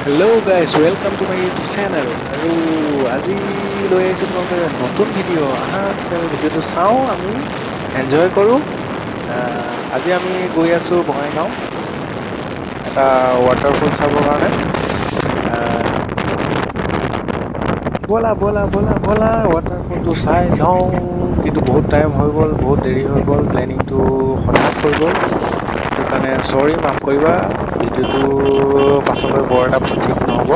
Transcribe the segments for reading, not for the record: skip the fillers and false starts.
Hello guys, welcome to my YouTube channel. আৰু আজি লৈ আহিছোঁ তোমালোকে নতুন ভিডিঅ' আহা তেতিয়াহ'লে ভিডিঅ'টো চাওঁ আমি এনজয় কৰোঁ। আজি আমি গৈ আছোঁ বঙাইগাঁও এটা ৱাটাৰফল চাবৰ কাৰণে। ব'লা ব'লা ব'লা ব'লা ৱাটাৰফলটো চাই লওঁ, কিন্তু বহুত টাইম হৈ গ'ল, বহুত দেৰি হৈ গ'ল, প্লেনিংটো হঠাৎ হৈ গ'ল। সেইটো কাৰণে চৰি, মাফ কৰিবা। ভিডিঅ'টো পাছলৈ বৰ এটা ঠিক নহ'ব।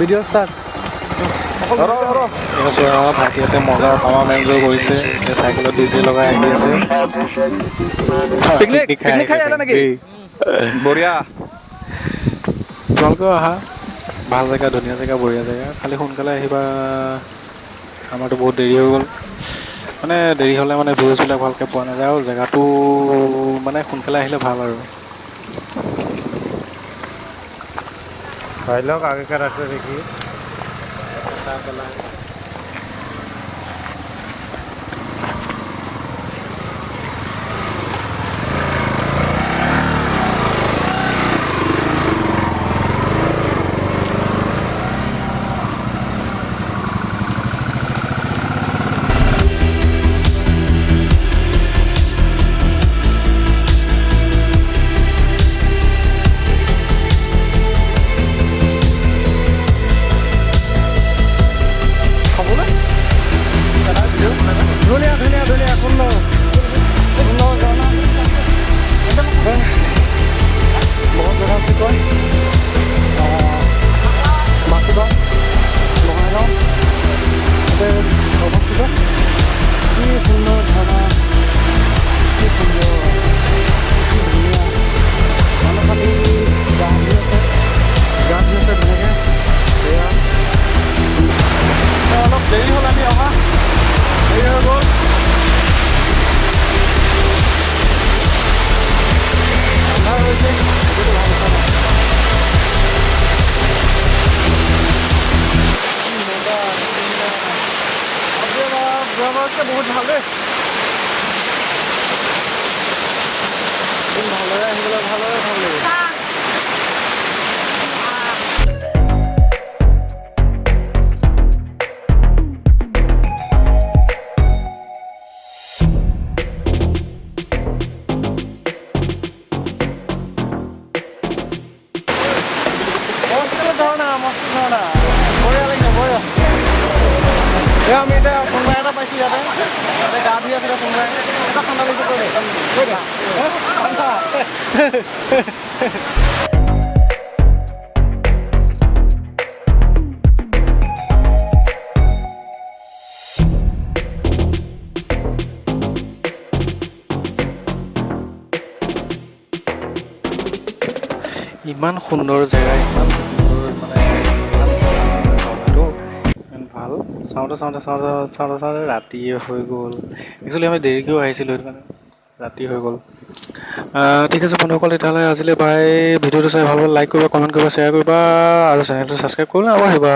Video' start. ভাইটিহঁতে মজা তামাম এনজয় কৰিছে, এতিয়া চাইকেলত ডিজে লগাই আহি আছে। পিকনিক খাই আহিলা নেকি? বঢ়িয়া। তোমালোকেও আহা, ভাল জেগা, ধুনীয়া জেগা, বঢ়িয়া জেগা। খালি সোনকালে আহিবা, আমাৰতো বহুত দেৰি হৈ গ'ল। মানে দেৰি হ'লে মানে ভিউজবিলাক ভালকৈ পোৱা নাযায়, আৰু জেগাটো মানে সোনকালে আহিলে ভাল আৰু। চাই লওক আগেকাৰ আছে দেখি। এটা পেলাই খাবলৈ ধুনীয়া ধুনীয়া ধুনীয়া সুন্দৰ সুন্দৰ ঝৰ্ণা বহুত জেগা কি কয় মাছুদা বঙাইগাঁও তাতে অৱস্থিত কি সুন্দৰ ঝৰ্ণা কি সুন্দৰ কি ধুনীয়া মানুহ খালি গা ধুই আছে ধুনীয়াকৈ সেয়া অলপ দেৰি হ'ল আমি অহা দেৰি হৈ গ'ল আন্ধাৰ হৈছে সেইটো ভাল কথা নহয় যোৱাবাৰতকৈ বহুত ভাল দেই ভালদৰে আহিবলৈ ভালদৰে ভাল লাগিব মস্ত ঝৰ্ণা বঢ়িয়া লাগিছে বঢ়িয়া এয়া আমি এতিয়া কোনোবা এটা পাইছোঁ ইয়াতে গা ধুই আছিলে কোনোবাই এটা ঠাণ্ডা লাগিছে কৈ দে ঠাণ্ডা ইমান সুন্দৰ জেগা ইমান সুন্দৰ মানে ঝৰ্ণাটো ইমান ভাল চাওঁতে ৰাতিয়ে হৈ গ'ল একচুৱেলি আমি দেৰিকৈও আহিছিলোঁ সেইটো কাৰণে ৰাতি হৈ গ'ল ঠিক আছে বন্ধুসকল তেতিয়াহ'লে আজিলৈ বাই ভিডিঅ'টো চাই ভাল পালে লাইক কৰিবা কমেণ্ট কৰিবা শ্বেয়াৰ কৰিবা আৰু চেনেলটো ছাবস্ক্ৰাইব কৰিবা আৰু আহিবা